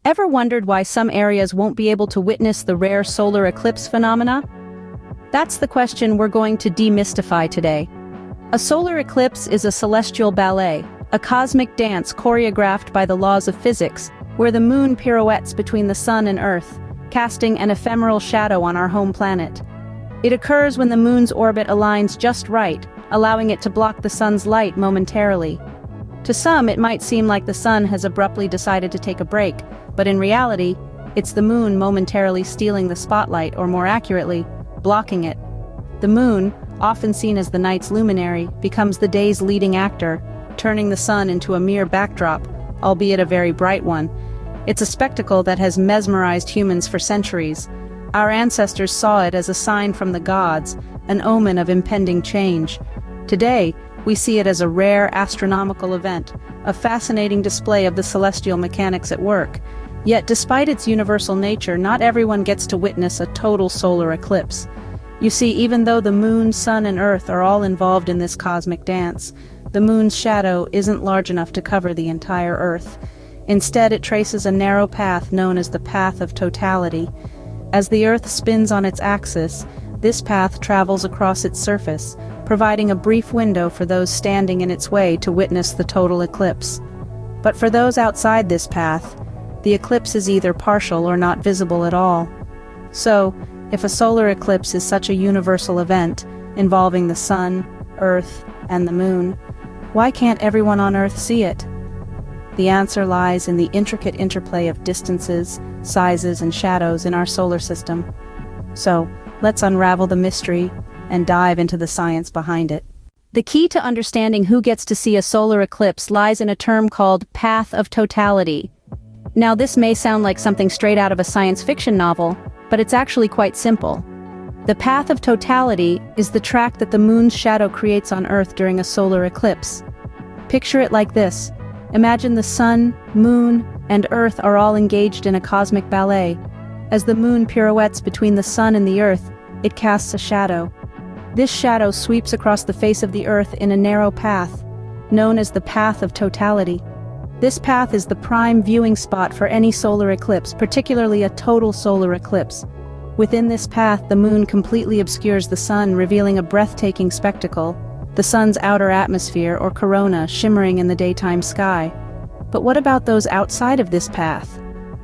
Ever wondered why some areas won't be able to witness the rare solar eclipse phenomena? That's the question we're going to demystify today. A solar eclipse is a celestial ballet, a cosmic dance choreographed by the laws of physics, where the moon pirouettes between the sun and Earth, casting an ephemeral shadow on our home planet. It occurs when the moon's orbit aligns just right, allowing it to block the sun's light momentarily. To some, it might seem like the sun has abruptly decided to take a break, but in reality, it's the moon momentarily stealing the spotlight, or more accurately, blocking it. The moon, often seen as the night's luminary, becomes the day's leading actor, turning the sun into a mere backdrop, albeit a very bright one. It's a spectacle that has mesmerized humans for centuries. Our ancestors saw it as a sign from the gods, an omen of impending change. Today, we see it as a rare astronomical event, a fascinating display of the celestial mechanics at work. Yet despite its universal nature, not everyone gets to witness a total solar eclipse. You see, even though the moon, sun, and Earth are all involved in this cosmic dance, the moon's shadow isn't large enough to cover the entire Earth. Instead, it traces a narrow path known as the Path of Totality. As the Earth spins on its axis, this path travels across its surface, providing a brief window for those standing in its way to witness the total eclipse. But for those outside this path, the eclipse is either partial or not visible at all. So, if a solar eclipse is such a universal event, involving the sun, Earth, and the moon, why can't everyone on Earth see it? The answer lies in the intricate interplay of distances, sizes, and shadows in our solar system. So, let's unravel the mystery and dive into the science behind it. The key to understanding who gets to see a solar eclipse lies in a term called Path of Totality. Now, this may sound like something straight out of a science fiction novel, but it's actually quite simple. The Path of Totality is the track that the moon's shadow creates on Earth during a solar eclipse. Picture it like this. Imagine the sun, moon, and Earth are all engaged in a cosmic ballet. As the moon pirouettes between the sun and the Earth, it casts a shadow. This shadow sweeps across the face of the Earth in a narrow path, known as the Path of Totality. This path is the prime viewing spot for any solar eclipse, particularly a total solar eclipse. Within this path, the moon completely obscures the sun, revealing a breathtaking spectacle, the sun's outer atmosphere, or corona, shimmering in the daytime sky. But what about those outside of this path?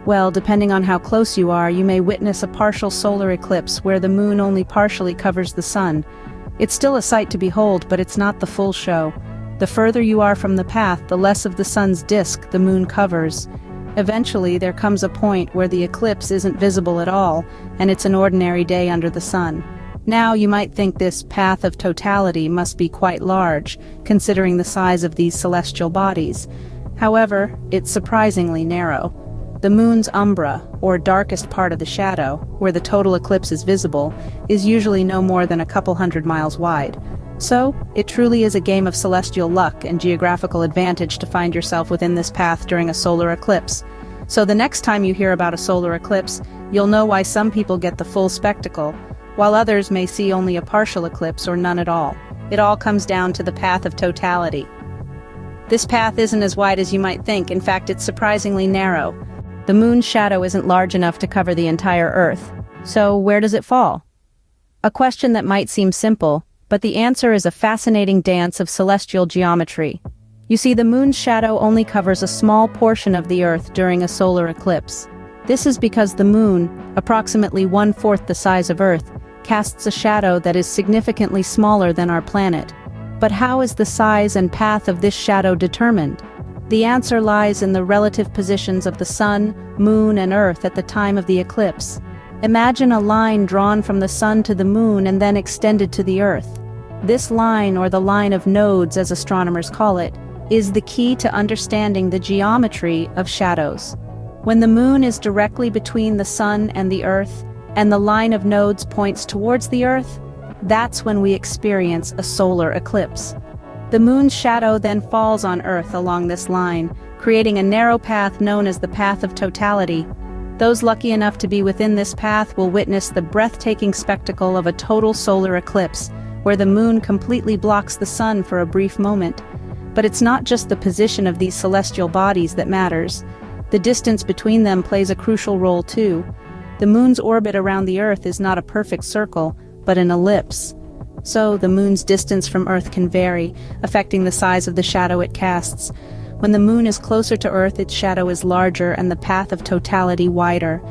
Well, depending on how close you are, you may witness a partial solar eclipse where the moon only partially covers the sun. It's still a sight to behold, but it's not the full show. The further you are from the path, the less of the sun's disk the moon covers. Eventually, there comes a point where the eclipse isn't visible at all, and it's an ordinary day under the sun. Now, you might think this Path of Totality must be quite large, considering the size of these celestial bodies. However, it's surprisingly narrow. The moon's umbra, or darkest part of the shadow, where the total eclipse is visible, is usually no more than a couple hundred miles wide. So, it truly is a game of celestial luck and geographical advantage to find yourself within this path during a solar eclipse. So the next time you hear about a solar eclipse, you'll know why some people get the full spectacle, while others may see only a partial eclipse or none at all. It all comes down to the Path of Totality. This path isn't as wide as you might think. In fact, it's surprisingly narrow. The moon's shadow isn't large enough to cover the entire Earth. So where does it fall? A question that might seem simple, but the answer is a fascinating dance of celestial geometry. You see, the moon's shadow only covers a small portion of the Earth during a solar eclipse. This is because the moon, approximately 1/4 the size of Earth, casts a shadow that is significantly smaller than our planet. But how is the size and path of this shadow determined? The answer lies in the relative positions of the sun, moon, and Earth at the time of the eclipse. Imagine a line drawn from the sun to the moon and then extended to the Earth. This line, or the line of nodes as astronomers call it, is the key to understanding the geometry of shadows. When the moon is directly between the sun and the Earth, and the line of nodes points towards the Earth, that's when we experience a solar eclipse. The moon's shadow then falls on Earth along this line, creating a narrow path known as the Path of Totality. Those lucky enough to be within this path will witness the breathtaking spectacle of a total solar eclipse, where the moon completely blocks the sun for a brief moment. But it's not just the position of these celestial bodies that matters. The distance between them plays a crucial role too. The moon's orbit around the Earth is not a perfect circle, but an ellipse. So, the moon's distance from Earth can vary, affecting the size of the shadow it casts. When the moon is closer to Earth, its shadow is larger and the path of totality wider.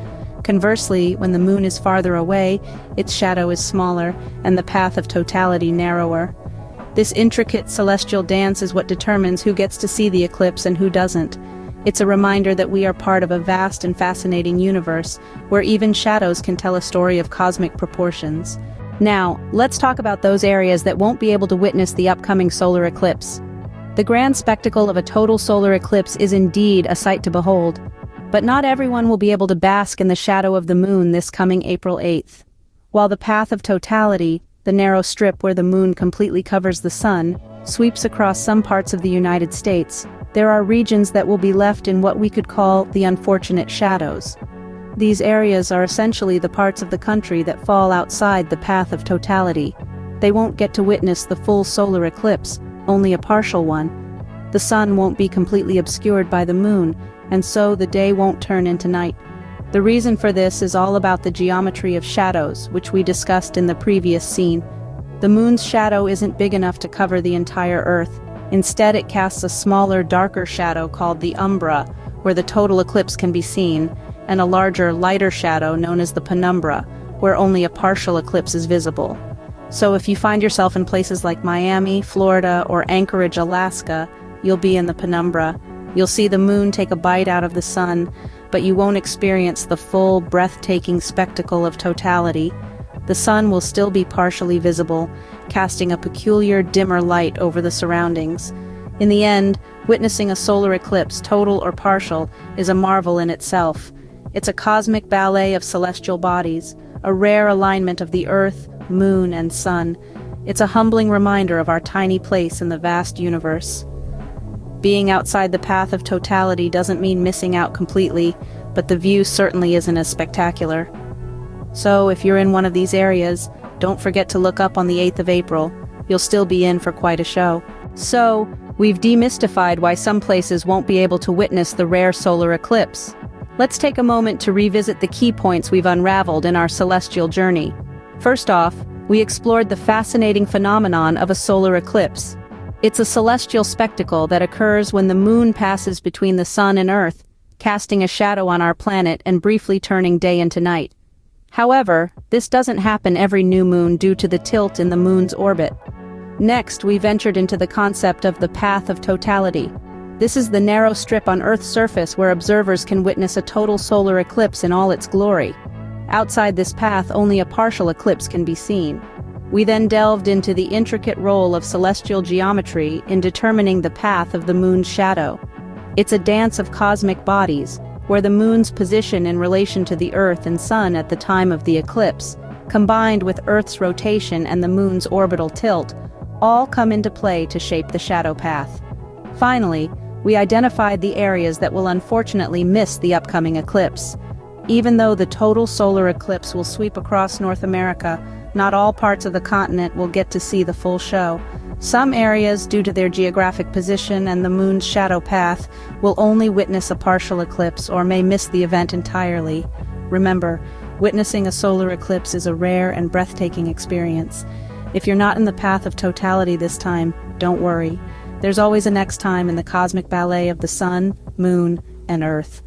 Conversely, when the moon is farther away, its shadow is smaller and the path of totality narrower. This intricate celestial dance is what determines who gets to see the eclipse and who doesn't. It's a reminder that we are part of a vast and fascinating universe, where even shadows can tell a story of cosmic proportions. Now, let's talk about those areas that won't be able to witness the upcoming solar eclipse. The grand spectacle of a total solar eclipse is indeed a sight to behold. But not everyone will be able to bask in the shadow of the moon this coming April 8th. While the path of totality, the narrow strip where the moon completely covers the sun, sweeps across some parts of the United States, there are regions that will be left in what we could call the unfortunate shadows. These areas are essentially the parts of the country that fall outside the path of totality. They won't get to witness the full solar eclipse, only a partial one. The sun won't be completely obscured by the moon, and so the day won't turn into night. The reason for this is all about the geometry of shadows, which we discussed in the previous scene. The moon's shadow isn't big enough to cover the entire Earth. Instead, it casts a smaller, darker shadow called the umbra, where the total eclipse can be seen, and a larger, lighter shadow known as the penumbra, where only a partial eclipse is visible. So if you find yourself in places like Miami, Florida, or Anchorage, Alaska, you'll be in the penumbra. You'll see the moon take a bite out of the sun, but you won't experience the full, breathtaking spectacle of totality. The sun will still be partially visible, casting a peculiar, dimmer light over the surroundings. In the end, witnessing a solar eclipse, total or partial, is a marvel in itself. It's a cosmic ballet of celestial bodies, a rare alignment of the Earth, moon, and sun. It's a humbling reminder of our tiny place in the vast universe. Being outside the path of totality doesn't mean missing out completely, but the view certainly isn't as spectacular. So, if you're in one of these areas, don't forget to look up on the 8th of April. You'll still be in for quite a show. So, we've demystified why some places won't be able to witness the rare solar eclipse. Let's take a moment to revisit the key points we've unraveled in our celestial journey. First off, we explored the fascinating phenomenon of a solar eclipse. It's a celestial spectacle that occurs when the moon passes between the sun and Earth, casting a shadow on our planet and briefly turning day into night. However, this doesn't happen every new moon due to the tilt in the moon's orbit. Next, we ventured into the concept of the Path of Totality. This is the narrow strip on Earth's surface where observers can witness a total solar eclipse in all its glory. Outside this path, only a partial eclipse can be seen. We then delved into the intricate role of celestial geometry in determining the path of the moon's shadow. It's a dance of cosmic bodies, where the moon's position in relation to the Earth and Sun at the time of the eclipse, combined with Earth's rotation and the moon's orbital tilt, all come into play to shape the shadow path. Finally, we identified the areas that will unfortunately miss the upcoming eclipse. Even though the total solar eclipse will sweep across North America, not all parts of the continent will get to see the full show. Some areas, due to their geographic position and the moon's shadow path, will only witness a partial eclipse or may miss the event entirely. Remember, witnessing a solar eclipse is a rare and breathtaking experience. If you're not in the path of totality this time, don't worry. There's always a next time in the cosmic ballet of the sun, moon, and Earth.